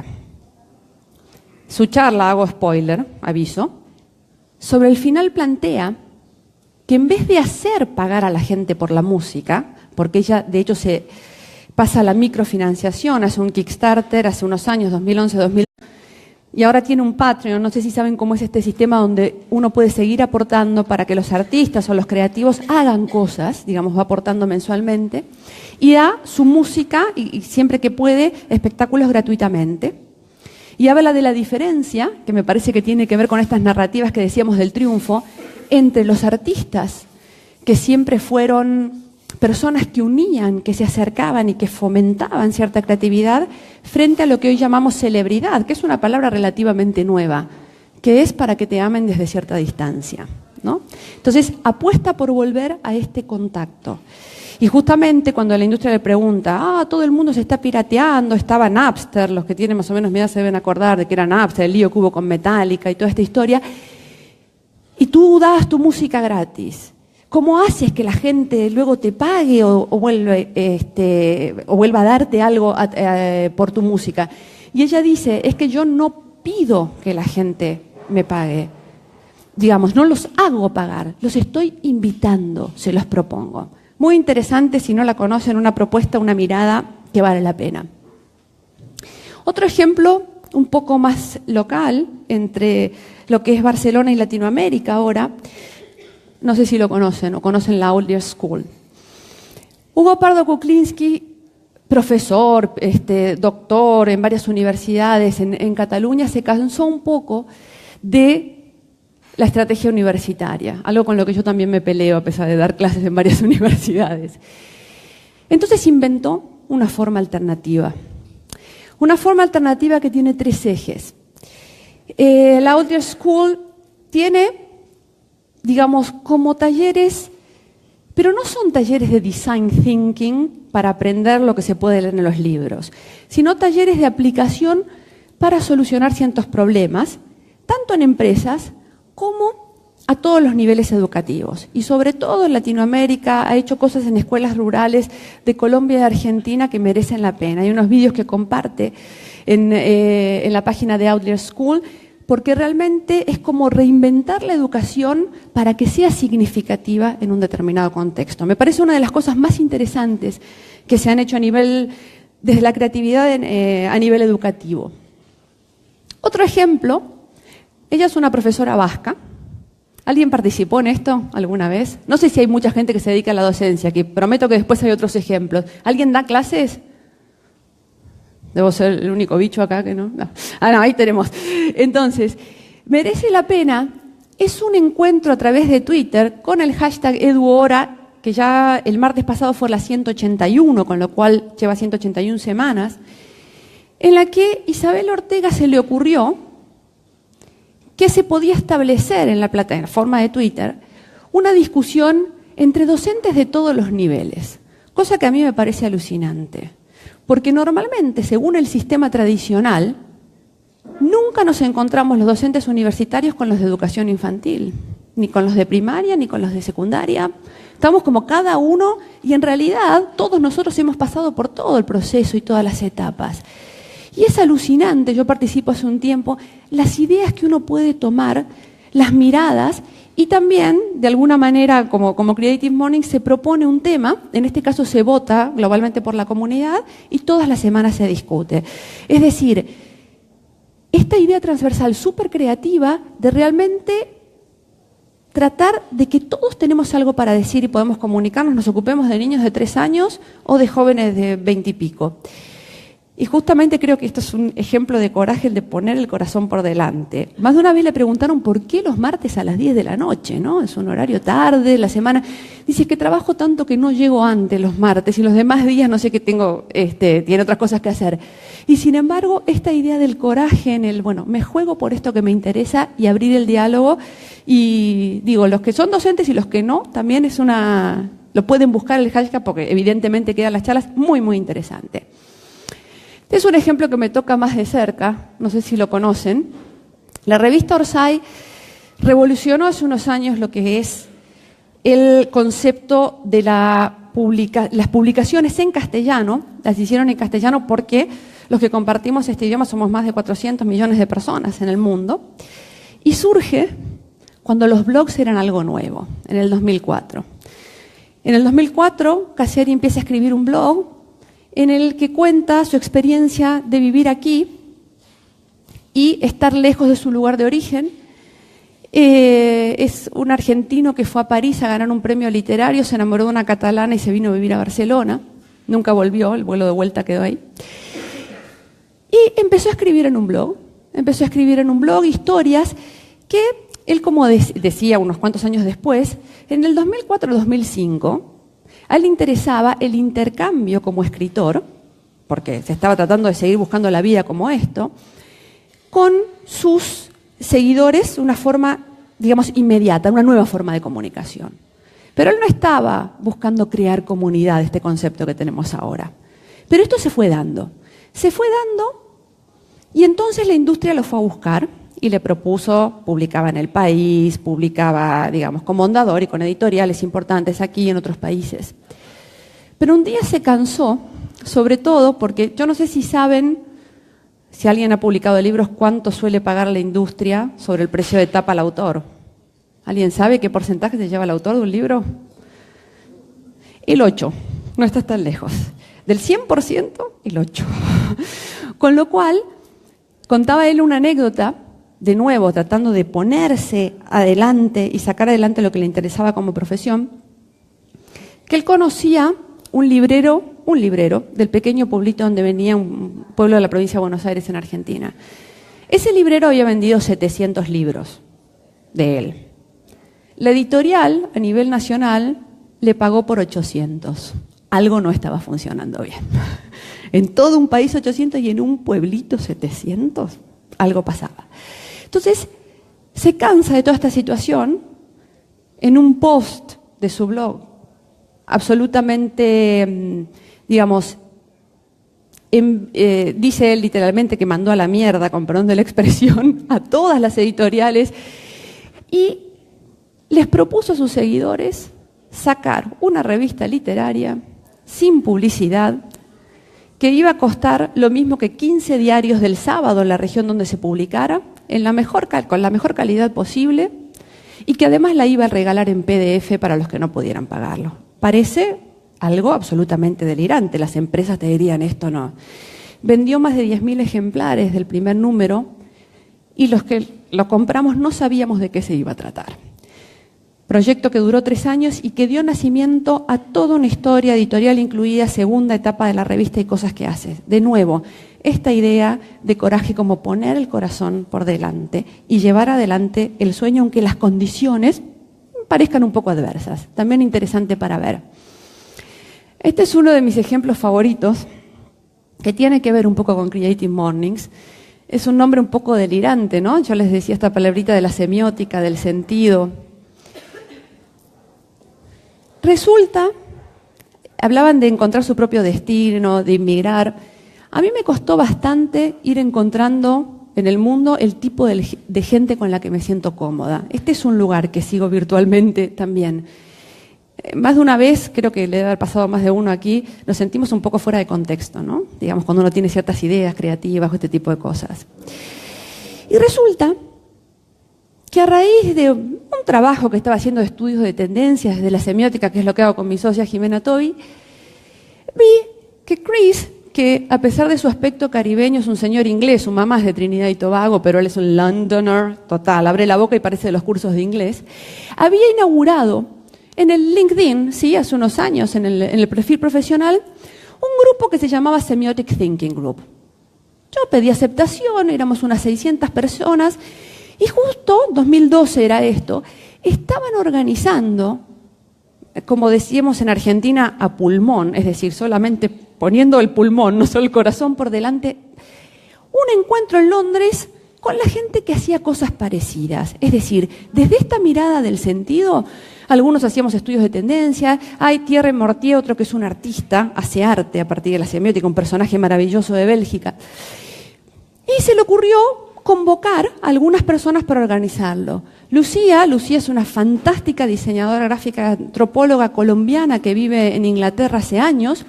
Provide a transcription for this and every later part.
música. Su charla, hago spoiler, aviso, sobre el final plantea que en vez de hacer pagar a la gente por la música, porque ella de hecho se pasa a la microfinanciación, hace un Kickstarter hace unos años, 2011-2012, y ahora tiene un Patreon, no sé si saben cómo es este sistema donde uno puede seguir aportando para que los artistas o los creativos hagan cosas, digamos, va aportando mensualmente, y da su música, y siempre que puede, espectáculos gratuitamente. Y habla de la diferencia, que me parece que tiene que ver con estas narrativas que decíamos del triunfo, entre los artistas, que siempre fueron personas que unían, que se acercaban y que fomentaban cierta creatividad, frente a lo que hoy llamamos celebridad, que es una palabra relativamente nueva, que es para que te amen desde cierta distancia, ¿no? Entonces, apuesta por volver a este contacto. Y justamente cuando la industria le pregunta, todo el mundo se está pirateando, estaba Napster, los que tienen más o menos mi edad se deben acordar de que era Napster, el lío que hubo con Metallica y toda esta historia, y tú das tu música gratis. ¿Cómo haces que la gente luego te pague o vuelva a darte algo por tu música? Y ella dice, es que yo no pido que la gente me pague. Digamos, no los hago pagar, los estoy invitando, se los propongo. Muy interesante, si no la conocen, una propuesta, una mirada que vale la pena. Otro ejemplo, un poco más local, entre lo que es Barcelona y Latinoamérica ahora, no sé si lo conocen o conocen la Older School. Hugo Pardo Kuklinski, profesor, doctor en varias universidades en Cataluña, se cansó un poco de la estrategia universitaria, algo con lo que yo también me peleo a pesar de dar clases en varias universidades. Entonces inventó una forma alternativa. Una forma alternativa que tiene 3 ejes. La Older School tiene, digamos, como talleres, pero no son talleres de design thinking para aprender lo que se puede leer en los libros, sino talleres de aplicación para solucionar ciertos problemas, tanto en empresas como a todos los niveles educativos. Y sobre todo en Latinoamérica ha hecho cosas en escuelas rurales de Colombia y Argentina que merecen la pena. Hay unos vídeos que comparte en la página de Outlier School, porque realmente es como reinventar la educación para que sea significativa en un determinado contexto. Me parece una de las cosas más interesantes que se han hecho desde la creatividad a nivel educativo. Otro ejemplo, ella es una profesora vasca. ¿Alguien participó en esto alguna vez? No sé si hay mucha gente que se dedica a la docencia, que prometo que después hay otros ejemplos. ¿Alguien da clases? Debo ser el único bicho acá que no. No, ahí tenemos. Entonces, merece la pena. Es un encuentro a través de Twitter con el hashtag EduHora, que ya el martes pasado fue la 181, con lo cual lleva 181 semanas, en la que Isabel Ortega se le ocurrió que se podía establecer en la plataforma de Twitter una discusión entre docentes de todos los niveles, cosa que a mí me parece alucinante. Porque normalmente, según el sistema tradicional, nunca nos encontramos los docentes universitarios con los de educación infantil, ni con los de primaria, ni con los de secundaria. Estamos como cada uno y en realidad todos nosotros hemos pasado por todo el proceso y todas las etapas. Y es alucinante, yo participo hace un tiempo, las ideas que uno puede tomar, las miradas. Y también, de alguna manera, como Creative Morning, se propone un tema, en este caso se vota globalmente por la comunidad y todas las semanas se discute. Es decir, esta idea transversal súper creativa de realmente tratar de que todos tenemos algo para decir y podemos comunicarnos, nos ocupemos de niños de 3 años o de jóvenes de 20 y pico. Y justamente creo que esto es un ejemplo de coraje, el de poner el corazón por delante. Más de una vez le preguntaron por qué los martes a las 10 de la noche, ¿no? Es un horario tarde, la semana. Dice que trabajo tanto que no llego antes los martes y los demás días no sé qué tengo, tiene otras cosas que hacer. Y sin embargo, esta idea del coraje en me juego por esto que me interesa y abrir el diálogo. Y digo, los que son docentes y los que no, también lo pueden buscar el hashtag porque evidentemente quedan las charlas muy, muy interesantes. Es un ejemplo que me toca más de cerca, no sé si lo conocen. La revista Orsay revolucionó hace unos años lo que es el concepto de las publicaciones en castellano. Las hicieron en castellano porque los que compartimos este idioma somos más de 400 millones de personas en el mundo. Y surge cuando los blogs eran algo nuevo, en el 2004. En el 2004, Kasseri empieza a escribir un blog en el que cuenta su experiencia de vivir aquí y estar lejos de su lugar de origen. Es un argentino que fue a París a ganar un premio literario, se enamoró de una catalana y se vino a vivir a Barcelona. Nunca volvió, el vuelo de vuelta quedó ahí. Y empezó a escribir en un blog, historias que él, como decía unos cuantos años después, en el 2004-2005, a él le interesaba el intercambio como escritor, porque se estaba tratando de seguir buscando la vida como esto, con sus seguidores, una forma, digamos, inmediata, una nueva forma de comunicación. Pero él no estaba buscando crear comunidad, este concepto que tenemos ahora. Pero esto se fue dando, y entonces la industria lo fue a buscar y le propuso, publicaba en El País, publicaba, digamos, con Mondadori y con editoriales importantes aquí y en otros países. Pero un día se cansó, sobre todo porque yo no sé si saben, si alguien ha publicado libros, cuánto suele pagar la industria sobre el precio de tapa al autor. ¿Alguien sabe qué porcentaje se lleva el autor de un libro? El 8%, no estás tan lejos. Del 100%, el 8%. Con lo cual, contaba él una anécdota, de nuevo, tratando de ponerse adelante y sacar adelante lo que le interesaba como profesión, que él conocía un librero del pequeño pueblito donde venía, un pueblo de la provincia de Buenos Aires, en Argentina. Ese librero había vendido 700 libros de él. La editorial, a nivel nacional, le pagó por 800. Algo no estaba funcionando bien. En todo un país 800 y en un pueblito 700, algo pasaba. Entonces, se cansa de toda esta situación en un post de su blog, absolutamente, digamos, dice él literalmente que mandó a la mierda, con perdón de la expresión, a todas las editoriales y les propuso a sus seguidores sacar una revista literaria sin publicidad que iba a costar lo mismo que 15 diarios del Sábado en la región donde se publicara, con la mejor calidad posible, y que además la iba a regalar en PDF para los que no pudieran pagarlo. Parece algo absolutamente delirante. Las empresas te dirían esto no. Vendió más de 10.000 ejemplares del primer número y los que lo compramos no sabíamos de qué se iba a tratar. Proyecto que duró 3 años y que dio nacimiento a toda una historia editorial, incluida segunda etapa de la revista y cosas que hace. De nuevo, esta idea de coraje como poner el corazón por delante y llevar adelante el sueño, aunque las condiciones parezcan un poco adversas. También interesante para ver. Este es uno de mis ejemplos favoritos, que tiene que ver un poco con Creative Mornings. Es un nombre un poco delirante, ¿no? Yo les decía esta palabrita de la semiótica, del sentido. Resulta, hablaban de encontrar su propio destino, de inmigrar. A mí me costó bastante ir encontrando en el mundo el tipo de gente con la que me siento cómoda. Este es un lugar que sigo virtualmente también. Más de una vez, creo que le debe haber pasado a más de uno aquí, nos sentimos un poco fuera de contexto, ¿no? Digamos, cuando uno tiene ciertas ideas creativas o este tipo de cosas. Y resulta que a raíz de un trabajo que estaba haciendo de estudios de tendencias de la semiótica, que es lo que hago con mi socia Jimena Tobi, vi que Chris, que a pesar de su aspecto caribeño es un señor inglés, su mamá es de Trinidad y Tobago, pero él es un Londoner total, abre la boca y parece de los cursos de inglés, había inaugurado en el LinkedIn, sí, hace unos años, en el perfil profesional, un grupo que se llamaba Semiotic Thinking Group. Yo pedí aceptación, éramos unas 600 personas, y justo, 2012 era esto, estaban organizando, como decíamos en Argentina, a pulmón, es decir, solamente poniendo el pulmón, no solo el corazón por delante, un encuentro en Londres con la gente que hacía cosas parecidas. Es decir, desde esta mirada del sentido, algunos hacíamos estudios de tendencia, hay Thierry Mortier, otro que es un artista, hace arte a partir de la semiótica, un personaje maravilloso de Bélgica, y se le ocurrió convocar a algunas personas para organizarlo. Lucía es una fantástica diseñadora gráfica, antropóloga colombiana que vive en Inglaterra hace años,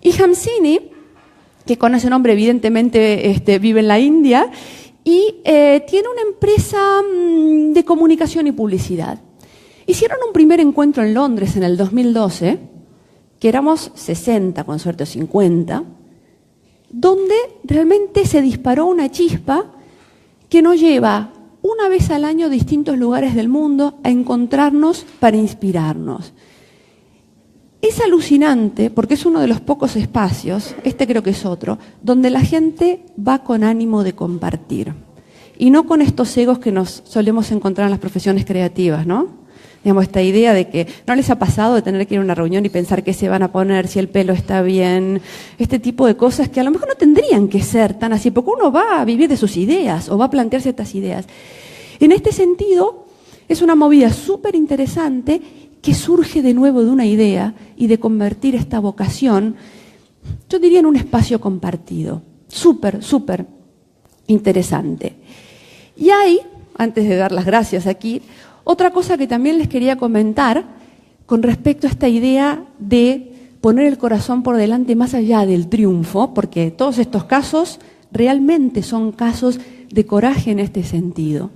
y Hamsini que con ese nombre evidentemente vive en la India, y tiene una empresa de comunicación y publicidad. Hicieron un primer encuentro en Londres en el 2012, que éramos 60, con suerte, o 50, donde realmente se disparó una chispa que nos lleva una vez al año a distintos lugares del mundo a encontrarnos para inspirarnos. Es alucinante porque es uno de los pocos espacios, este creo que es otro, donde la gente va con ánimo de compartir y no con estos egos que nos solemos encontrar en las profesiones creativas, ¿no? Digamos, esta idea de que no les ha pasado de tener que ir a una reunión y pensar qué se van a poner, si el pelo está bien, este tipo de cosas que a lo mejor no tendrían que ser tan así, porque uno va a vivir de sus ideas o va a plantearse estas ideas. En este sentido, es una movida súper interesante que surge de nuevo de una idea y de convertir esta vocación, yo diría, en un espacio compartido. Súper, súper interesante. Y hay, antes de dar las gracias aquí, otra cosa que también les quería comentar con respecto a esta idea de poner el corazón por delante más allá del triunfo, porque todos estos casos realmente son casos de coraje en este sentido.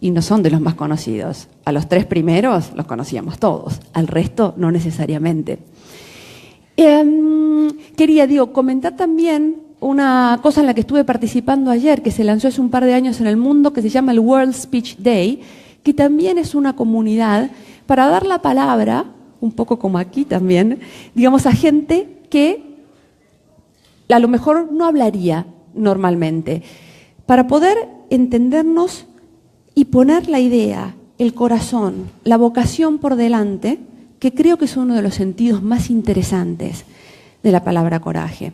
Y no son de los más conocidos. A los 3 primeros los conocíamos todos, al resto no necesariamente. Quería, comentar también una cosa en la que estuve participando ayer, que se lanzó hace un par de años en el mundo, que se llama el World Speech Day, que también es una comunidad para dar la palabra, un poco como aquí también, digamos, a gente que a lo mejor no hablaría normalmente, para poder entendernos y poner la idea, el corazón, la vocación por delante, que creo que es uno de los sentidos más interesantes de la palabra coraje.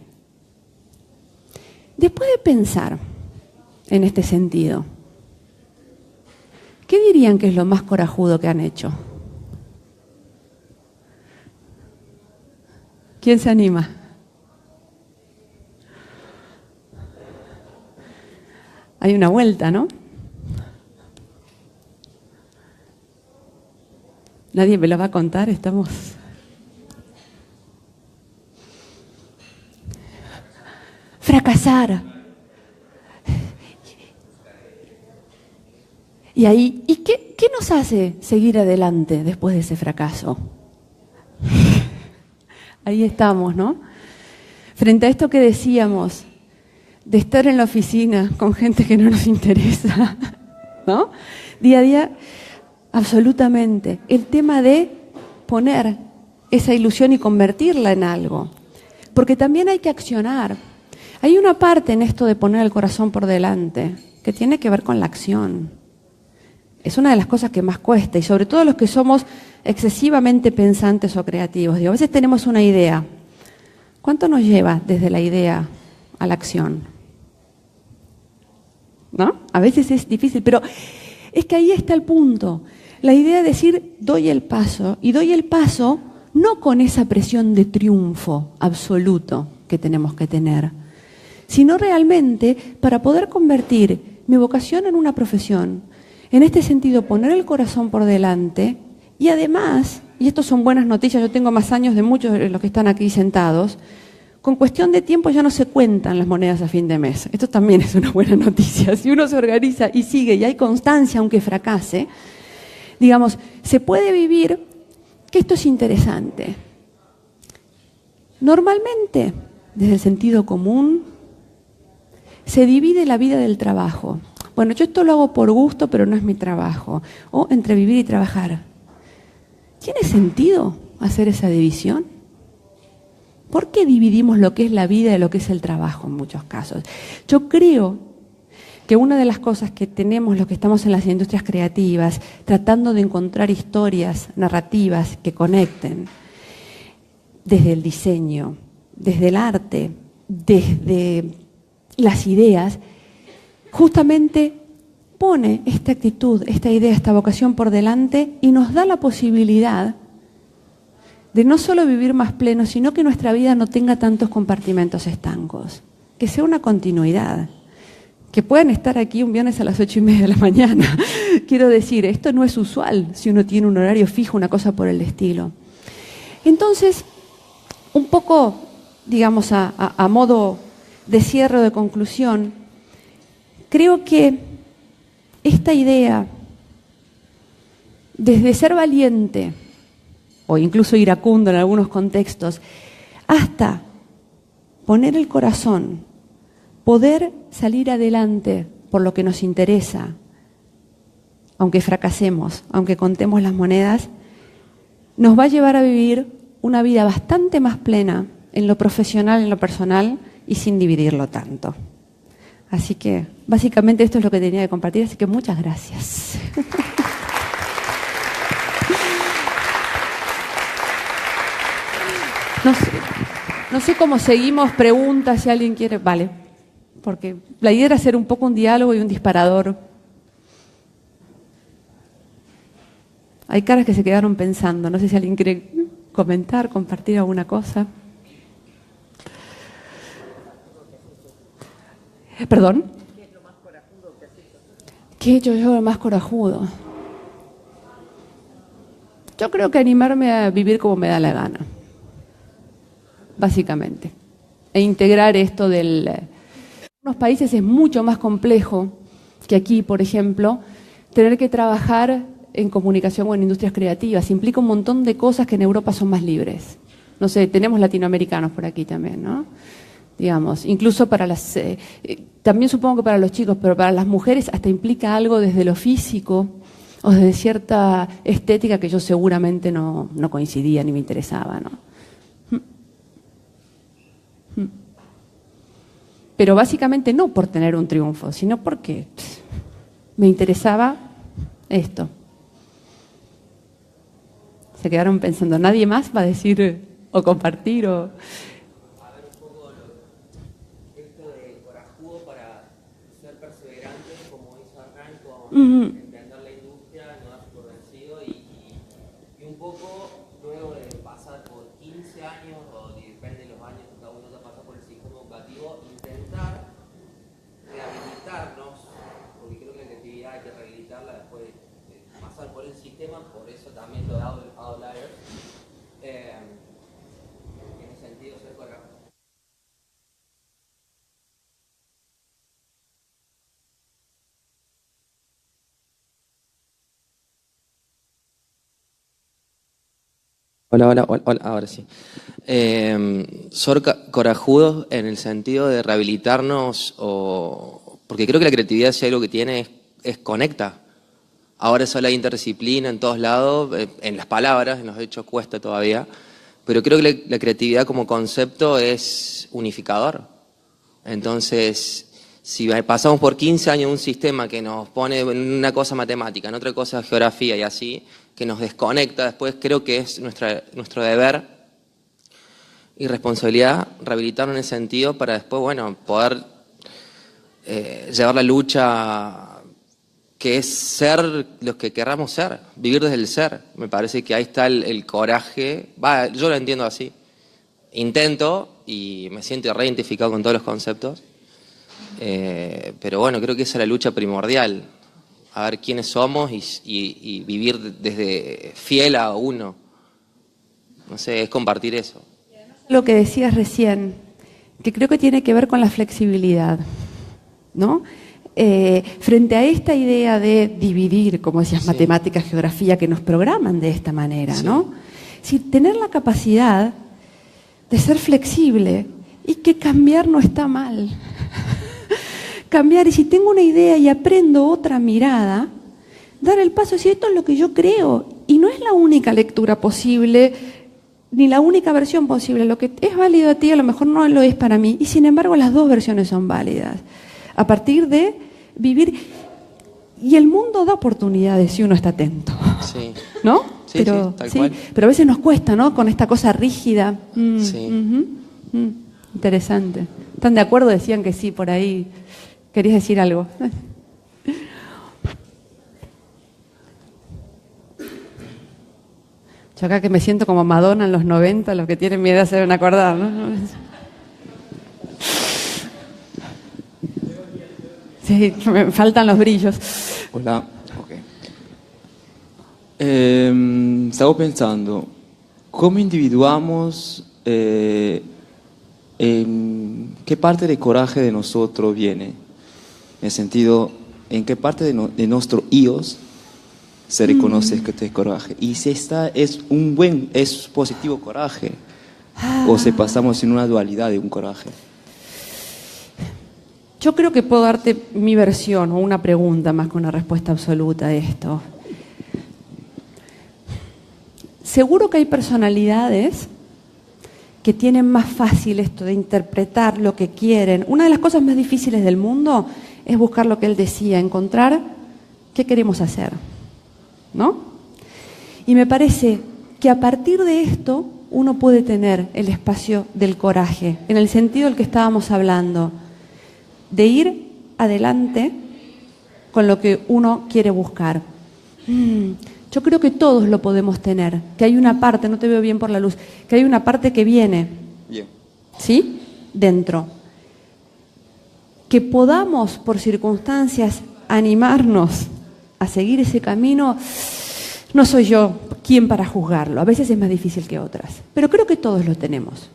Después de pensar en este sentido, ¿qué dirían que es lo más corajudo que han hecho? ¿Quién se anima? Hay una vuelta, ¿no? Nadie me lo va a contar, estamos... Fracasar. Y ahí, ¿y qué nos hace seguir adelante después de ese fracaso? Ahí estamos, ¿no? Frente a esto que decíamos, de estar en la oficina con gente que no nos interesa, ¿no? Día a día, absolutamente. El tema de poner esa ilusión y convertirla en algo. Porque también hay que accionar. Hay una parte en esto de poner el corazón por delante que tiene que ver con la acción. Es una de las cosas que más cuesta, y sobre todo los que somos excesivamente pensantes o creativos. A veces tenemos una idea. ¿Cuánto nos lleva desde la idea a la acción? ¿No? A veces es difícil, pero es que ahí está el punto. La idea de decir, doy el paso, y doy el paso no con esa presión de triunfo absoluto que tenemos que tener, sino realmente para poder convertir mi vocación en una profesión. En este sentido, poner el corazón por delante y además, y esto son buenas noticias, yo tengo más años de muchos de los que están aquí sentados, con cuestión de tiempo ya no se cuentan las monedas a fin de mes. Esto también es una buena noticia. Si uno se organiza y sigue y hay constancia, aunque fracase, digamos, se puede vivir, que esto es interesante. Normalmente, desde el sentido común, se divide la vida del trabajo. Bueno, yo esto lo hago por gusto, pero no es mi trabajo. O entre vivir y trabajar. ¿Tiene sentido hacer esa división? ¿Por qué dividimos lo que es la vida de lo que es el trabajo en muchos casos? Yo creo que una de las cosas que tenemos los que estamos en las industrias creativas, tratando de encontrar historias, narrativas que conecten, desde el diseño, desde el arte, desde las ideas, justamente pone esta actitud, esta idea, esta vocación por delante y nos da la posibilidad de no solo vivir más pleno, sino que nuestra vida no tenga tantos compartimentos estancos, que sea una continuidad, que puedan estar aquí un viernes a las 8:30 de la mañana. Quiero decir, esto no es usual si uno tiene un horario fijo, una cosa por el estilo. Entonces, un poco digamos, a modo de cierre o de conclusión, creo que esta idea, desde ser valiente, o incluso iracundo en algunos contextos, hasta poner el corazón, poder salir adelante por lo que nos interesa, aunque fracasemos, aunque contemos las monedas, nos va a llevar a vivir una vida bastante más plena en lo profesional, en lo personal y sin dividirlo tanto. Así que básicamente esto es lo que tenía que compartir, así que muchas gracias. No sé cómo seguimos, preguntas, si alguien quiere. Vale, porque la idea era hacer un poco un diálogo y un disparador. Hay caras que se quedaron pensando, no sé si alguien quiere comentar, compartir alguna cosa. ¿Perdón? ¿Qué es lo más corajudo que has hecho? ¿Qué he hecho yo lo más corajudo? Yo creo que animarme a vivir como me da la gana, básicamente. E integrar esto del... En unos países es mucho más complejo que aquí, por ejemplo, tener que trabajar en comunicación o en industrias creativas. Implica un montón de cosas que en Europa son más libres. No sé, tenemos latinoamericanos por aquí también, ¿no? Digamos, incluso para las... también supongo que para los chicos, pero para las mujeres hasta implica algo desde lo físico o desde cierta estética que yo seguramente no coincidía ni me interesaba, ¿no? Pero básicamente no por tener un triunfo, sino porque me interesaba esto. Se quedaron pensando, ¿nadie más va a decir o compartir o...? A ver un poco esto de corajudo para ser perseverante, como hizo Hernán, con entender la industria, no darse por vencido y un poco luego de pasar por 15 años, o depende de los años que cada uno ha pasado por el sistema educativo, intentar rehabilitarnos, porque creo que la creatividad hay que rehabilitarla después de pasar por el sistema, por eso también lo he dado outliers. En ese sentido, ser corajudo. Hola, ahora sí. Ser corajudos en el sentido de rehabilitarnos, porque creo que la creatividad, si algo que tiene, es conecta. Ahora eso la interdisciplina en todos lados, en las palabras, en los hechos cuesta todavía, pero creo que la creatividad como concepto es unificador. Entonces, si pasamos por 15 años un sistema que nos pone en una cosa matemática, en otra cosa geografía y así, que nos desconecta, después creo que es nuestro deber y responsabilidad rehabilitarnos en ese sentido para después, bueno, poder llevar la lucha que es ser los que querramos ser, vivir desde el ser. Me parece que ahí está el coraje. Yo lo entiendo así. Intento y me siento reidentificado con todos los conceptos. Pero bueno, creo que esa es la lucha primordial. A ver quiénes somos y vivir desde fiel a uno. No sé, es compartir eso. Lo que decías recién, que creo que tiene que ver con la flexibilidad, ¿no? Frente a esta idea de dividir, como decías, sí, matemáticas, geografía, que nos programan de esta manera, sí, ¿no? Si tener la capacidad de ser flexible y que cambiar no está mal. Cambiar, y si tengo una idea y aprendo otra mirada, dar el paso, si esto es lo que yo creo, y no es la única lectura posible, ni la única versión posible, lo que es válido a ti a lo mejor no lo es para mí, y sin embargo las dos versiones son válidas, a partir de vivir, y el mundo da oportunidades si uno está atento, sí, ¿no? Sí, pero, sí, tal cual. Pero a veces nos cuesta, ¿no? Con esta cosa rígida. Sí. Interesante. ¿Están de acuerdo? Decían que sí, por ahí. ¿Querías decir algo? Yo acá que me siento como Madonna en los 90, los que tienen miedo se deben acordar, ¿no? Sí, me faltan los brillos. Hola, ok. Stavo pensando, come individuamos ¿qué parte de coraje de nosotros viene? En el sentido, ¿en qué parte de nuestro ios se reconoce que este coraje? Y si es positivo coraje, o si pasamos en una dualidad de un coraje. Yo creo que puedo darte mi versión o una pregunta más que una respuesta absoluta de esto. Seguro que hay personalidades que tienen más fácil esto de interpretar lo que quieren. Una de las cosas más difíciles del mundo es buscar lo que él decía, encontrar qué queremos hacer, ¿no? Y me parece que a partir de esto uno puede tener el espacio del coraje, en el sentido del que estábamos hablando, de ir adelante con lo que uno quiere buscar. Yo creo que todos lo podemos tener, que hay una parte, no te veo bien por la luz, que hay una parte que viene, ¿sí? Dentro. Que podamos, por circunstancias, animarnos a seguir ese camino, no soy yo quien para juzgarlo. A veces es más difícil que otras, pero creo que todos lo tenemos.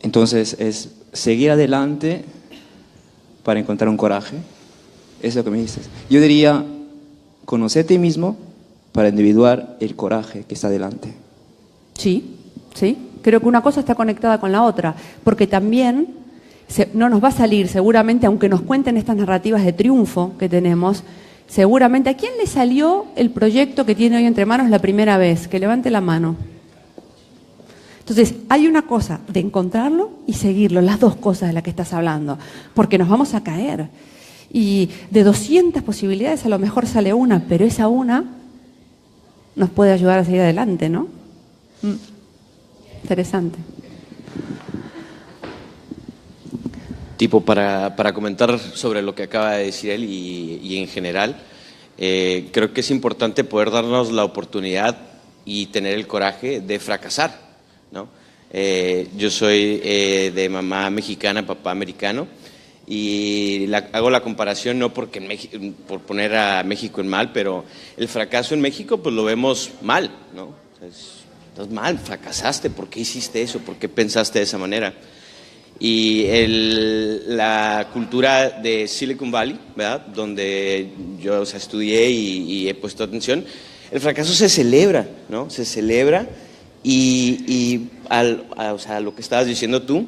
Entonces, es seguir adelante para encontrar un coraje. Eso es lo que me dices. Yo diría, conocer a ti mismo para individuar el coraje que está delante. Sí, sí. Creo que una cosa está conectada con la otra, porque también no nos va a salir, seguramente, aunque nos cuenten estas narrativas de triunfo que tenemos, seguramente, ¿a quién le salió el proyecto que tiene hoy entre manos la primera vez? Que levante la mano. Entonces, hay una cosa de encontrarlo y seguirlo, las dos cosas de las que estás hablando, porque nos vamos a caer. Y de 200 posibilidades a lo mejor sale una, pero esa una nos puede ayudar a seguir adelante, ¿no? Interesante. Tipo, para comentar sobre lo que acaba de decir él y en general, creo que es importante poder darnos la oportunidad y tener el coraje de fracasar, ¿no? Yo soy de mamá mexicana, papá americano, y hago la comparación no porque por poner a México en mal, pero el fracaso en México pues lo vemos mal, ¿no? Estás mal, fracasaste, ¿por qué hiciste eso? ¿Por qué pensaste de esa manera? Y la cultura de Silicon Valley, ¿verdad? Donde yo estudié y he puesto atención, el fracaso se celebra, ¿no? Se celebra y lo que estabas diciendo tú,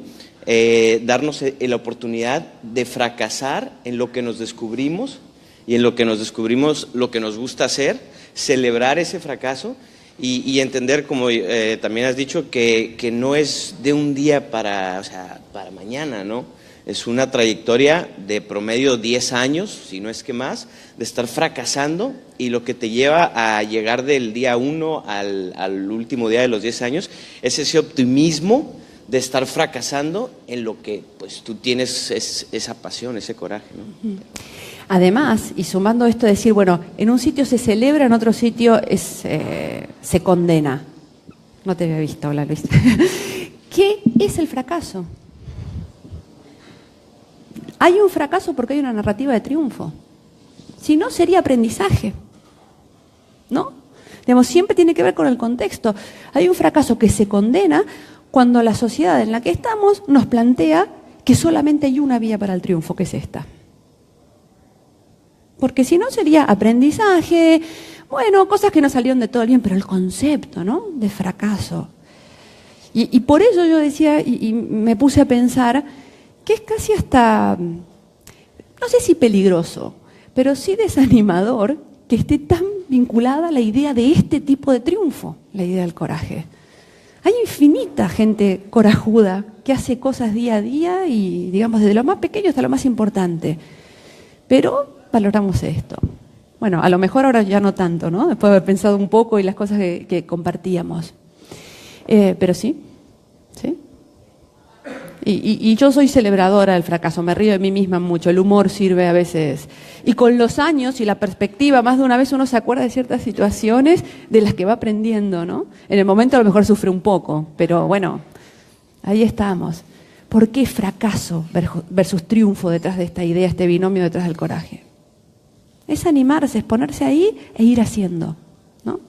darnos la oportunidad de fracasar en lo que nos descubrimos y en lo que nos descubrimos lo que nos gusta hacer, celebrar ese fracaso y entender, como también has dicho, que no es de un día para mañana, ¿no? Es una trayectoria de promedio 10 años, si no es que más, de estar fracasando, y lo que te lleva a llegar del día 1 al último día de los 10 años es ese optimismo de estar fracasando en lo que pues tú tienes esa pasión, ese coraje, ¿no? Además, y sumando esto de decir, bueno, en un sitio se celebra, en otro sitio se condena. No te había visto, hola Luis. ¿Qué es el fracaso? Hay un fracaso porque hay una narrativa de triunfo. Si no, sería aprendizaje, ¿no? Digamos, siempre tiene que ver con el contexto. Hay un fracaso que se condena cuando la sociedad en la que estamos nos plantea que solamente hay una vía para el triunfo, que es esta. Porque si no sería aprendizaje, bueno, cosas que no salieron de todo bien, pero el concepto, ¿no?, de fracaso. Y por eso yo decía, y me puse a pensar, que es casi hasta, no sé si peligroso, pero sí desanimador que esté tan vinculada la idea de este tipo de triunfo, la idea del coraje. Hay infinita gente corajuda que hace cosas día a día y, digamos, desde lo más pequeño hasta lo más importante. Pero valoramos esto. Bueno, a lo mejor ahora ya no tanto, ¿no? Después de haber pensado un poco y las cosas que compartíamos. Pero sí, sí. Y yo soy celebradora del fracaso, me río de mí misma mucho, el humor sirve a veces. Y con los años y la perspectiva, más de una vez uno se acuerda de ciertas situaciones de las que va aprendiendo, ¿no? En el momento a lo mejor sufre un poco, pero bueno, ahí estamos. ¿Por qué fracaso versus triunfo detrás de esta idea, este binomio detrás del coraje? Es animarse, es ponerse ahí e ir haciendo, ¿no?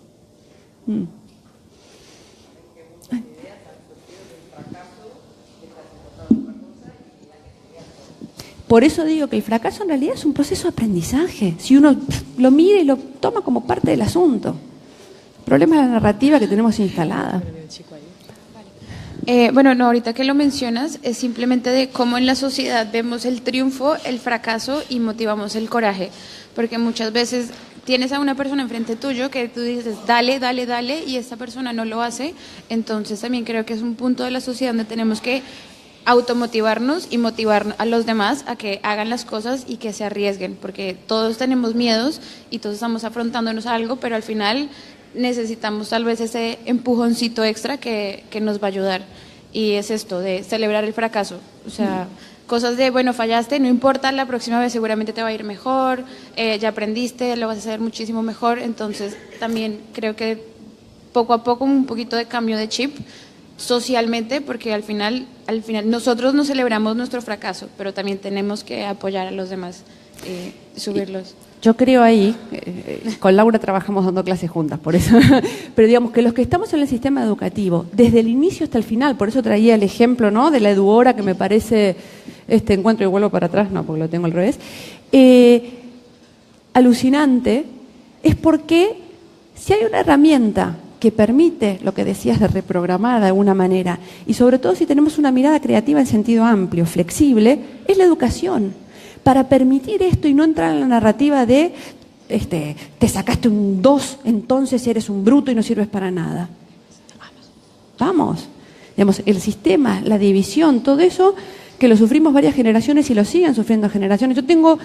Por eso digo que el fracaso en realidad es un proceso de aprendizaje. Si uno lo mira y lo toma como parte del asunto. El problema es la narrativa que tenemos instalada. Bueno, no, ahorita que lo mencionas, es simplemente de cómo en la sociedad vemos el triunfo, el fracaso y motivamos el coraje. Porque muchas veces tienes a una persona enfrente tuyo que tú dices, dale, dale, dale, y esta persona no lo hace. Entonces también creo que es un punto de la sociedad donde tenemos que automotivarnos y motivar a los demás a que hagan las cosas y que se arriesguen, porque todos tenemos miedos y todos estamos afrontándonos a algo, pero al final necesitamos tal vez ese empujoncito extra que nos va a ayudar. Y es esto, de celebrar el fracaso. O sea, cosas de, bueno, fallaste, no importa, la próxima vez seguramente te va a ir mejor, ya aprendiste, lo vas a hacer muchísimo mejor. Entonces, también creo que poco a poco un poquito de cambio de chip socialmente, porque al final nosotros no celebramos nuestro fracaso, pero también tenemos que apoyar a los demás, subirlos. Yo creo ahí, con Laura trabajamos dando clases juntas, por eso, pero digamos que los que estamos en el sistema educativo, desde el inicio hasta el final, por eso traía el ejemplo, ¿no?, de la Eduora, que me parece, este encuentro, y vuelvo para atrás, no, porque lo tengo al revés, alucinante, es porque si hay una herramienta que permite lo que decías de reprogramar de alguna manera, y sobre todo si tenemos una mirada creativa en sentido amplio, flexible, es la educación. Para permitir esto y no entrar en la narrativa de te sacaste un 2, entonces eres un bruto y no sirves para nada. Vamos. Digamos, el sistema, la división, todo eso que lo sufrimos varias generaciones y lo siguen sufriendo generaciones. Yo tengo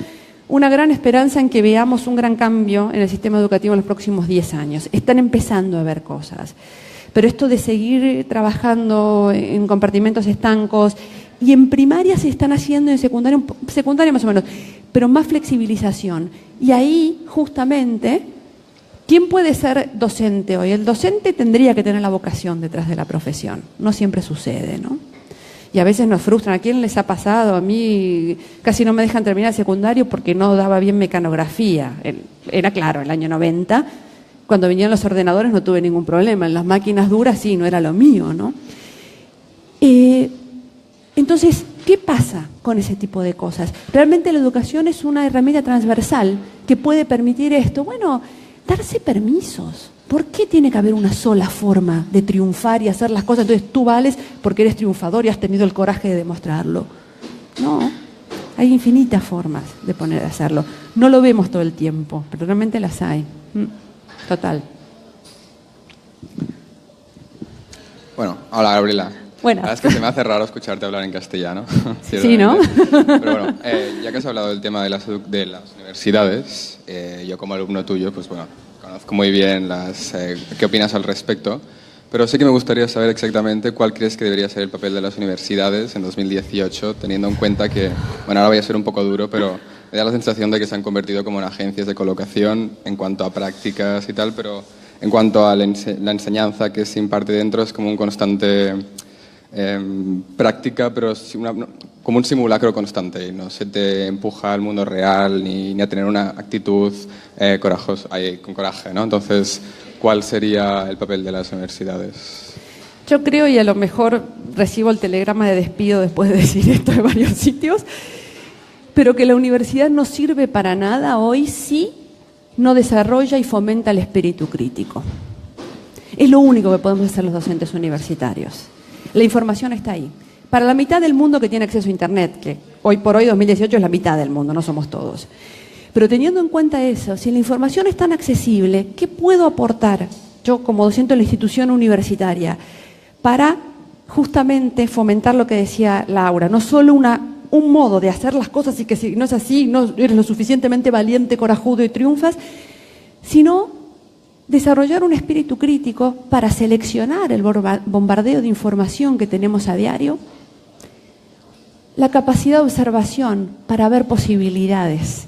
una gran esperanza en que veamos un gran cambio en el sistema educativo en los próximos 10 años. Están empezando a ver cosas. Pero esto de seguir trabajando en compartimentos estancos, y en primaria se están haciendo, en secundaria más o menos, pero más flexibilización. Y ahí, justamente, ¿quién puede ser docente hoy? El docente tendría que tener la vocación detrás de la profesión. No siempre sucede, ¿no? Y a veces nos frustran. ¿A quién les ha pasado? A mí casi no me dejan terminar el secundario porque no daba bien mecanografía. Era claro, el año 90, cuando vinieron los ordenadores no tuve ningún problema. En las máquinas duras sí, no era lo mío, ¿no? Entonces, ¿qué pasa con ese tipo de cosas? Realmente la educación es una herramienta transversal que puede permitir esto. Bueno, darse permisos. ¿Por qué tiene que haber una sola forma de triunfar y hacer las cosas? Entonces tú vales porque eres triunfador y has tenido el coraje de demostrarlo. No, hay infinitas formas de poner a hacerlo. No lo vemos todo el tiempo, pero realmente las hay. Total. Bueno, hola Gabriela. Buenas. La verdad es que se me hace raro escucharte hablar en castellano. Sí, ¿no? Pero bueno, ya que has hablado del tema de las universidades, yo como alumno tuyo, pues bueno, conozco muy bien qué opinas al respecto, pero sí que me gustaría saber exactamente cuál crees que debería ser el papel de las universidades en 2018, teniendo en cuenta que, bueno, ahora voy a ser un poco duro, pero me da la sensación de que se han convertido como en agencias de colocación en cuanto a prácticas y tal, pero en cuanto a la enseñanza que se imparte dentro es como un constante práctica, pero como un simulacro constante, y no se te empuja al mundo real ni a tener una actitud con coraje, ¿no? Entonces, ¿cuál sería el papel de las universidades? Yo creo, y a lo mejor recibo el telegrama de despido después de decir esto de varios sitios, pero que la universidad no sirve para nada hoy si no desarrolla y fomenta el espíritu crítico. Es lo único que podemos hacer los docentes universitarios. La información está ahí. Para la mitad del mundo que tiene acceso a Internet, que hoy por hoy, 2018, es la mitad del mundo, no somos todos. Pero teniendo en cuenta eso, si la información es tan accesible, ¿qué puedo aportar yo como docente de la institución universitaria para justamente fomentar lo que decía Laura? No solo un modo de hacer las cosas y que si no es así, no eres lo suficientemente valiente, corajudo y triunfas, sino desarrollar un espíritu crítico para seleccionar el bombardeo de información que tenemos a diario, la capacidad de observación para ver posibilidades.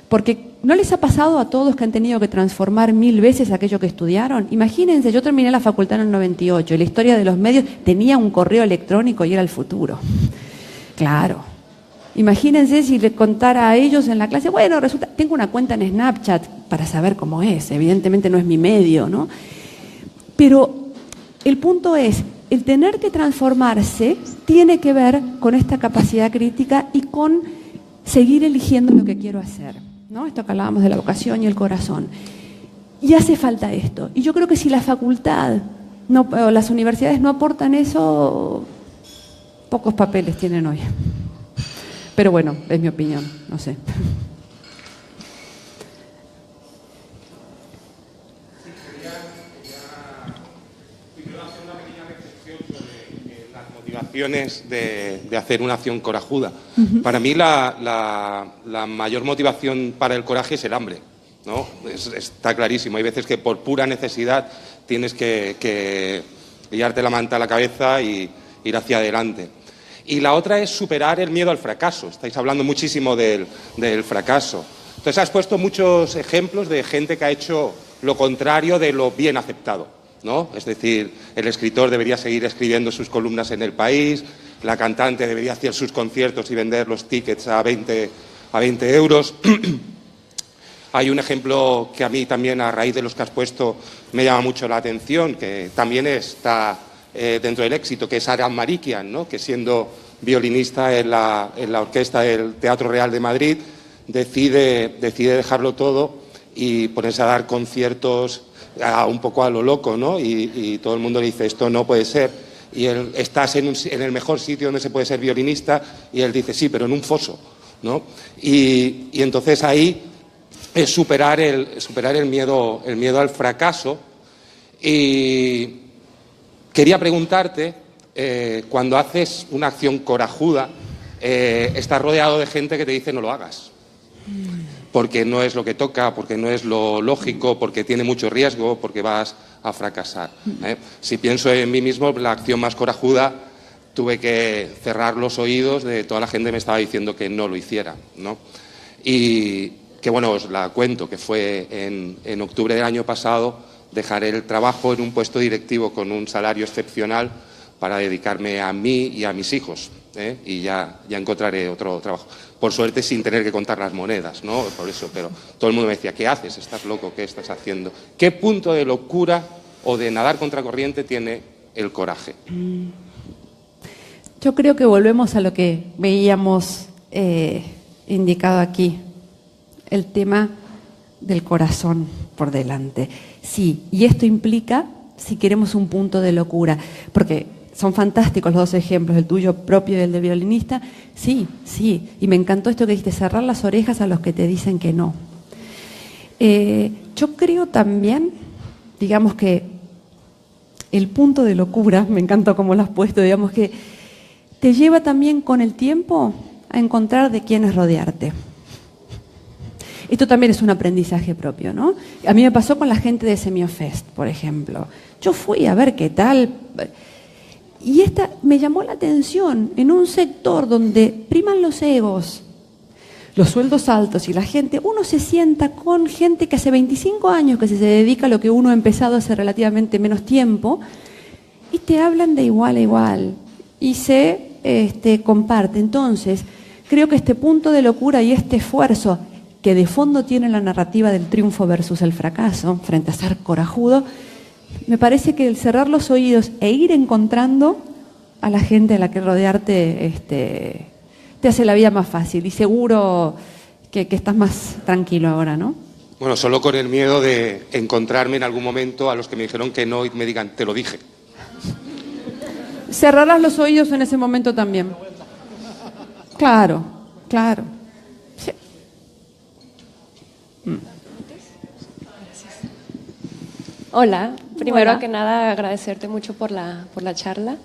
Porque ¿no les ha pasado a todos que han tenido que transformar 1000 veces aquello que estudiaron? Imagínense, yo terminé la facultad en el 98 y la historia de los medios tenía un correo electrónico y era el futuro. Claro. Imagínense si le contara a ellos en la clase, bueno, resulta, tengo una cuenta en Snapchat para saber cómo es, evidentemente no es mi medio, ¿no? Pero el punto es, el tener que transformarse tiene que ver con esta capacidad crítica y con seguir eligiendo lo que quiero hacer, ¿no? Esto que hablábamos de la vocación y el corazón. Y hace falta esto. Y yo creo que si la facultad o las universidades no aportan eso, pocos papeles tienen hoy. Pero bueno, es mi opinión, no sé. De hacer una acción corajuda. Para mí la mayor motivación para el coraje es el hambre, ¿no? Está clarísimo. Hay veces que por pura necesidad tienes que liarte la manta a la cabeza y ir hacia adelante. Y la otra es superar el miedo al fracaso. Estáis hablando muchísimo del fracaso. Entonces has puesto muchos ejemplos de gente que ha hecho lo contrario de lo bien aceptado, ¿no? Es decir, el escritor debería seguir escribiendo sus columnas en El País, la cantante debería hacer sus conciertos y vender los tickets a 20 euros. Hay un ejemplo que a mí también, a raíz de los que has puesto, me llama mucho la atención, que también está dentro del éxito, que es Aram Marikian, ¿no? Que siendo violinista en la orquesta del Teatro Real de Madrid, decide dejarlo todo y ponerse a dar conciertos un poco a lo loco, ¿no? Y todo el mundo le dice, esto no puede ser. Y él, estás en el mejor sitio donde se puede ser violinista, y él dice, sí, pero en un foso, ¿no? Y entonces ahí es superar el miedo al fracaso. Y quería preguntarte, cuando haces una acción corajuda, estás rodeado de gente que te dice no lo hagas, porque no es lo que toca, porque no es lo lógico, porque tiene mucho riesgo, porque vas a fracasar. Si pienso en mí mismo, la acción más corajuda, tuve que cerrar los oídos de toda la gente que me estaba diciendo que no lo hiciera, ¿no? Y que bueno, os la cuento, que fue en octubre del año pasado, dejar el trabajo en un puesto directivo con un salario excepcional para dedicarme a mí y a mis hijos, y ya encontraré otro trabajo. Por suerte sin tener que contar las monedas, ¿no? Por eso, pero todo el mundo me decía, ¿qué haces? ¿Estás loco? ¿Qué estás haciendo? ¿Qué punto de locura o de nadar contracorriente tiene el coraje? Yo creo que volvemos a lo que veíamos indicado aquí, el tema del corazón por delante. Sí, y esto implica, si queremos, un punto de locura, porque son fantásticos los dos ejemplos, el tuyo propio y el del violinista. Sí, y me encantó esto que dijiste, cerrar las orejas a los que te dicen que no. Yo creo también, digamos que el punto de locura, me encanta cómo lo has puesto, digamos que te lleva también con el tiempo a encontrar de quiénes rodearte. Esto también es un aprendizaje propio, ¿no? A mí me pasó con la gente de Semiofest, por ejemplo. Yo fui a ver qué tal, y esta me llamó la atención en un sector donde priman los egos, los sueldos altos y la gente. Uno se sienta con gente que hace 25 años que se dedica a lo que uno ha empezado hace relativamente menos tiempo, y te hablan de igual a igual y se comparte. Entonces, creo que este punto de locura y este esfuerzo que de fondo tiene la narrativa del triunfo versus el fracaso, frente a ser corajudo, me parece que el cerrar los oídos e ir encontrando a la gente a la que rodearte te hace la vida más fácil, y seguro que estás más tranquilo ahora, ¿no? Bueno, solo con el miedo de encontrarme en algún momento a los que me dijeron que no y me digan, te lo dije. Cerrarás los oídos en ese momento también. Claro. Sí. Hola, primero Hola. que nada agradecerte mucho por la charla,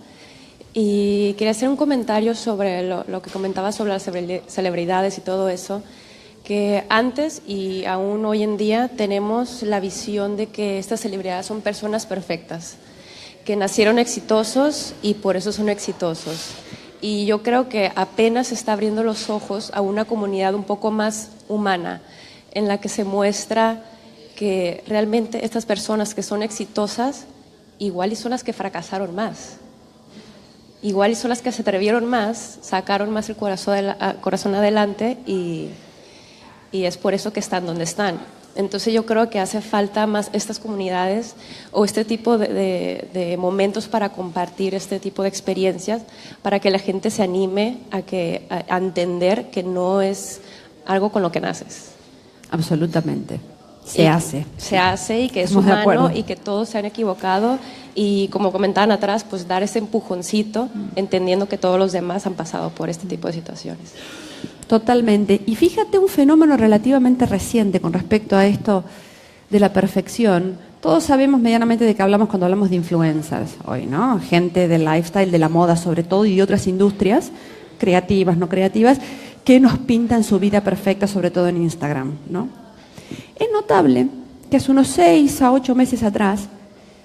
y quería hacer un comentario sobre lo que comentabas sobre las celebridades y todo eso, que antes y aún hoy en día tenemos la visión de que estas celebridades son personas perfectas, que nacieron exitosos y por eso son exitosos. Y yo creo que apenas se está abriendo los ojos a una comunidad un poco más humana, en la que se muestra que realmente estas personas que son exitosas, igual y son las que fracasaron más. Igual y son las que se atrevieron más, sacaron más el corazón adelante, y es por eso que están donde están. Entonces yo creo que hace falta más estas comunidades o este tipo de momentos para compartir este tipo de experiencias, para que la gente se anime a entender que no es algo con lo que naces. Absolutamente. Se hace. Se hace y que es Estamos de humano acuerdo. y que todos se han equivocado y, como comentaban atrás, pues dar ese empujoncito, entendiendo que todos los demás han pasado por este tipo de situaciones. Totalmente. Y fíjate un fenómeno relativamente reciente con respecto a esto de la perfección. Todos sabemos medianamente de qué hablamos cuando hablamos de influencers hoy, ¿no? Gente del lifestyle, de la moda sobre todo y de otras industrias, creativas, no creativas, que nos pintan su vida perfecta, sobre todo en Instagram, ¿no? Es notable que hace unos 6 a 8 meses atrás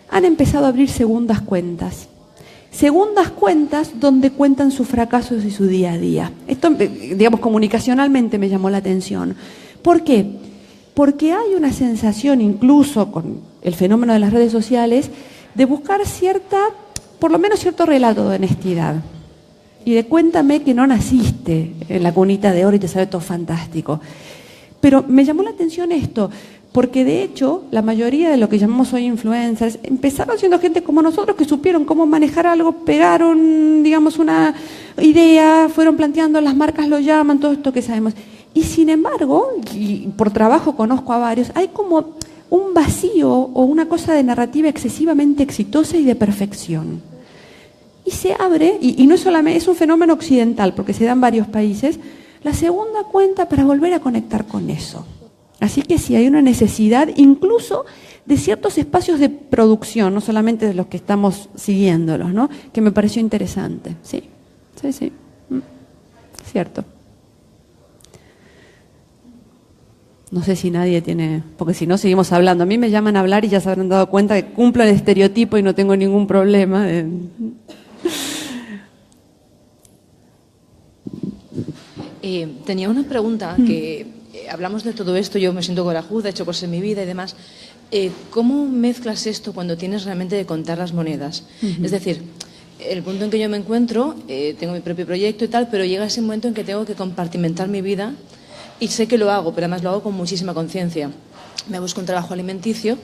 han empezado a abrir segundas cuentas. Segundas cuentas donde cuentan sus fracasos y su día a día. Esto, digamos, comunicacionalmente me llamó la atención. ¿Por qué? Porque hay una sensación, incluso con el fenómeno de las redes sociales, de buscar por lo menos cierto relato de honestidad. Y de cuéntame que no naciste en la cunita de oro y te sale todo fantástico. Pero me llamó la atención esto, porque de hecho la mayoría de lo que llamamos hoy influencers empezaron siendo gente como nosotros que supieron cómo manejar algo, pegaron, digamos, una idea, fueron planteando, las marcas lo llaman, todo esto que sabemos. Y sin embargo, y por trabajo conozco a varios, hay como un vacío o una cosa de narrativa excesivamente exitosa y de perfección. Y se abre, y no es solamente, es un fenómeno occidental, porque se da en varios países, la segunda cuenta para volver a conectar con eso. Así que sí hay una necesidad incluso de ciertos espacios de producción, no solamente de los que estamos siguiéndolos, ¿no? Que me pareció interesante. Sí. Cierto. No sé si nadie tiene, porque si no seguimos hablando. A mí me llaman a hablar y ya se habrán dado cuenta que cumplo el estereotipo y no tengo ningún problema. Tenía una pregunta que hablamos de todo esto, yo me siento corajuda, he hecho cosas en mi vida y demás. ¿Cómo mezclas esto cuando tienes realmente de contar las monedas? Es decir, el punto en que yo me encuentro, tengo mi propio proyecto y tal, pero llega ese momento en que tengo que compartimentar mi vida y sé que lo hago, pero además lo hago con muchísima conciencia. Me busco un trabajo alimenticio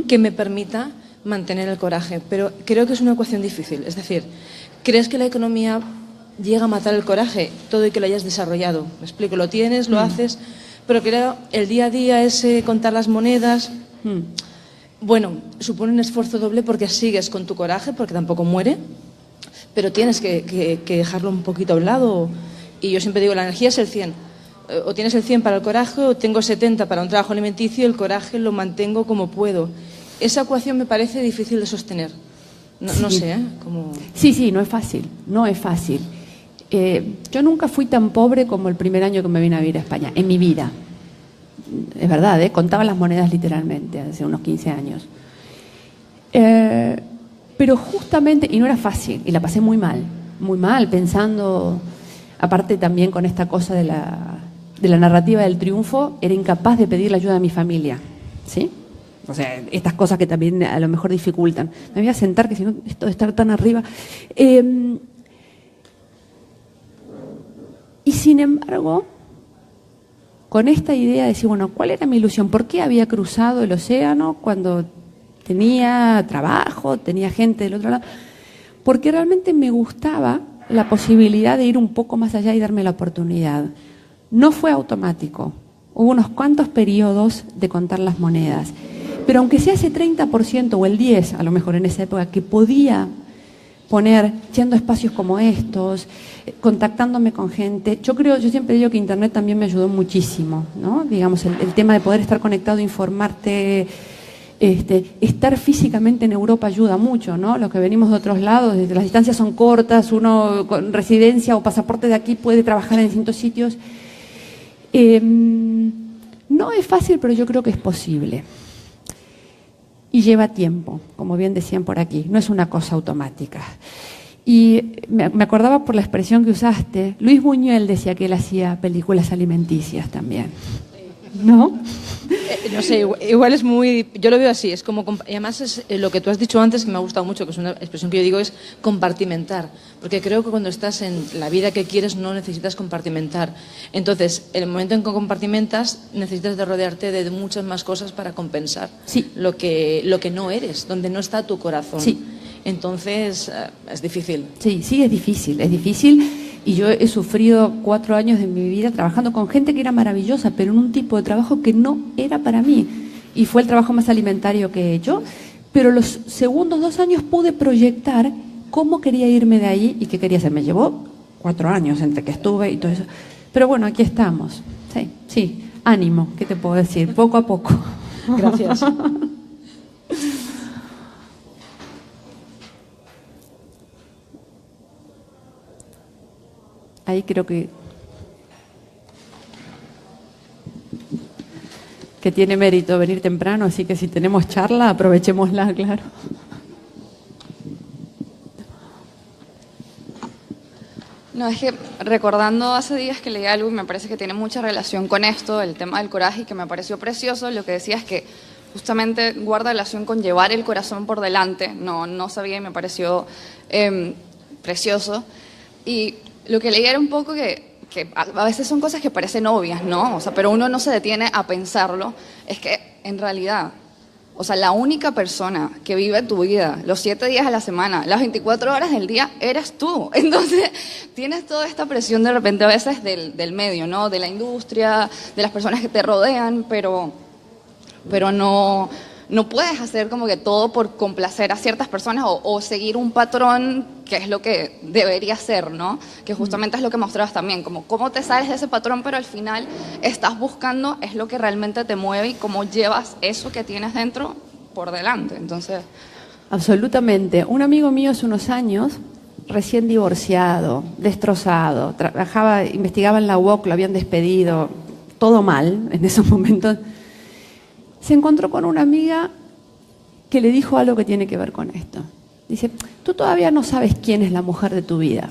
que me permita mantener el coraje, pero creo que es una ecuación difícil. Es decir, ¿crees que la economía llega a matar el coraje, todo y que lo hayas desarrollado? Me explico, lo tienes, lo haces, pero creo el día a día, ese contar las monedas, bueno, supone un esfuerzo doble porque sigues con tu coraje, porque tampoco muere, pero tienes que dejarlo un poquito a un lado. Y yo siempre digo, la energía es el 100. O tienes el 100 para el coraje, o tengo 70 para un trabajo alimenticio, y el coraje lo mantengo como puedo. Esa ecuación me parece difícil de sostener. No sé, ¿eh? Como... Sí, no es fácil, no es fácil. Yo nunca fui tan pobre como el primer año que me vine a vivir a España, en mi vida. Es verdad, contaba las monedas literalmente, hace unos 15 años. Pero justamente, y no era fácil, y la pasé muy mal, pensando, aparte también con esta cosa de la narrativa del triunfo, era incapaz de pedir la ayuda a mi familia, ¿sí? O sea, estas cosas que también a lo mejor dificultan. Me voy a sentar, que si no, esto de estar tan arriba... Y sin embargo, con esta idea de decir, bueno, ¿cuál era mi ilusión? ¿Por qué había cruzado el océano cuando tenía trabajo, tenía gente del otro lado? Porque realmente me gustaba la posibilidad de ir un poco más allá y darme la oportunidad. No fue automático. Hubo unos cuantos periodos de contar las monedas. Pero aunque sea ese 30% o el 10%, a lo mejor en esa época, que podía poner, yendo a espacios como estos, contactándome con gente. Yo siempre digo que Internet también me ayudó muchísimo, ¿no? Digamos, el tema de poder estar conectado, informarte, estar físicamente en Europa ayuda mucho, ¿no? Los que venimos de otros lados, las distancias son cortas, uno con residencia o pasaporte de aquí puede trabajar en distintos sitios. No es fácil, pero yo creo que es posible. Y lleva tiempo, como bien decían por aquí, no es una cosa automática. Y me acordaba por la expresión que usaste, Luis Buñuel decía que él hacía películas alimenticias también, ¿no? No sé, igual es muy... Yo lo veo así, es como... Y además es lo que tú has dicho antes, que me ha gustado mucho, que es una expresión que yo digo, es compartimentar. Porque creo que cuando estás en la vida que quieres no necesitas compartimentar. Entonces, en el momento en que compartimentas, necesitas de rodearte de muchas más cosas para compensar lo que no eres, donde no está tu corazón. Sí. Entonces, es difícil. Sí, es difícil, es difícil. Y yo he sufrido 4 años de mi vida trabajando con gente que era maravillosa, pero en un tipo de trabajo que no era para mí. Y fue el trabajo más alimentario que he hecho. Pero los segundos 2 años pude proyectar cómo quería irme de ahí y qué quería hacer. Me llevó 4 años entre que estuve y todo eso. Pero bueno, aquí estamos. Sí, ánimo, ¿qué te puedo decir? Poco a poco. Gracias. Ahí creo que tiene mérito venir temprano, así que si tenemos charla, aprovechémosla, claro. No, es que recordando hace días que leí algo y me parece que tiene mucha relación con esto, el tema del coraje, y que me pareció precioso, lo que decía es que justamente guarda relación con llevar el corazón por delante. No sabía y me pareció precioso. Y lo que leí era un poco que a veces son cosas que parecen obvias, ¿no? O sea, pero uno no se detiene a pensarlo. Es que en realidad, o sea, la única persona que vive tu vida los 7 días a la semana, las 24 horas del día, eres tú. Entonces, tienes toda esta presión de repente a veces del medio, ¿no? De la industria, de las personas que te rodean, pero no puedes hacer como que todo por complacer a ciertas personas o seguir un patrón que es lo que debería ser, ¿no? Que justamente es lo que mostrabas también, como cómo te sales de ese patrón, pero al final estás buscando, es lo que realmente te mueve y cómo llevas eso que tienes dentro por delante. Entonces... Absolutamente. Un amigo mío hace unos años, recién divorciado, destrozado, investigaba en la UOC, lo habían despedido, todo mal en esos momentos. Se encontró con una amiga que le dijo algo que tiene que ver con esto. Dice, tú todavía no sabes quién es la mujer de tu vida,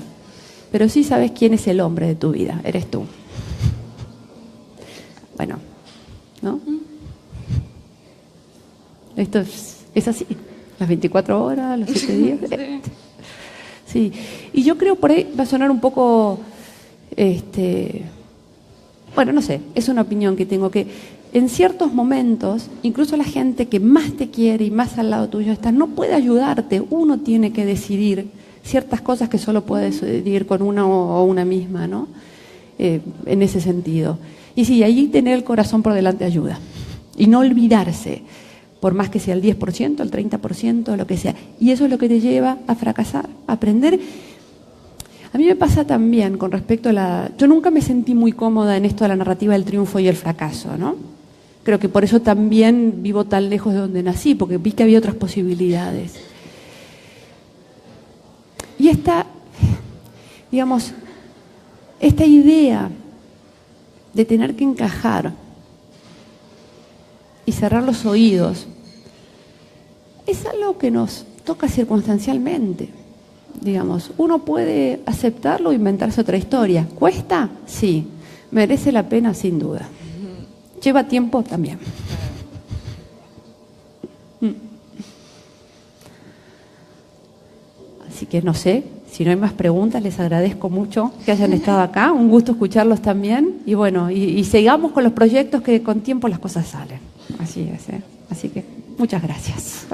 pero sí sabes quién es el hombre de tu vida, eres tú. Bueno, ¿no? Esto es así, las 24 horas, los 7 días. Sí, y yo creo por ahí va a sonar un poco, bueno, no sé, es una opinión que tengo, que en ciertos momentos, incluso la gente que más te quiere y más al lado tuyo está, no puede ayudarte. Uno tiene que decidir ciertas cosas que solo puede decidir con una o una misma, ¿no? En ese sentido. Y sí, allí tener el corazón por delante ayuda. Y no olvidarse, por más que sea el 10%, el 30%, lo que sea. Y eso es lo que te lleva a fracasar, a aprender. A mí me pasa también con respecto a yo nunca me sentí muy cómoda en esto de la narrativa del triunfo y el fracaso, ¿no? Creo que por eso también vivo tan lejos de donde nací, porque vi que había otras posibilidades. Y esta idea de tener que encajar y cerrar los oídos es algo que nos toca circunstancialmente. Digamos, uno puede aceptarlo o inventarse otra historia. ¿Cuesta? Sí. ¿Merece la pena? Sin duda. Lleva tiempo también. Así que no sé, si no hay más preguntas, les agradezco mucho que hayan estado acá. Un gusto escucharlos también. Y bueno, y sigamos con los proyectos que con tiempo las cosas salen. Así es, ¿eh? Así que muchas gracias.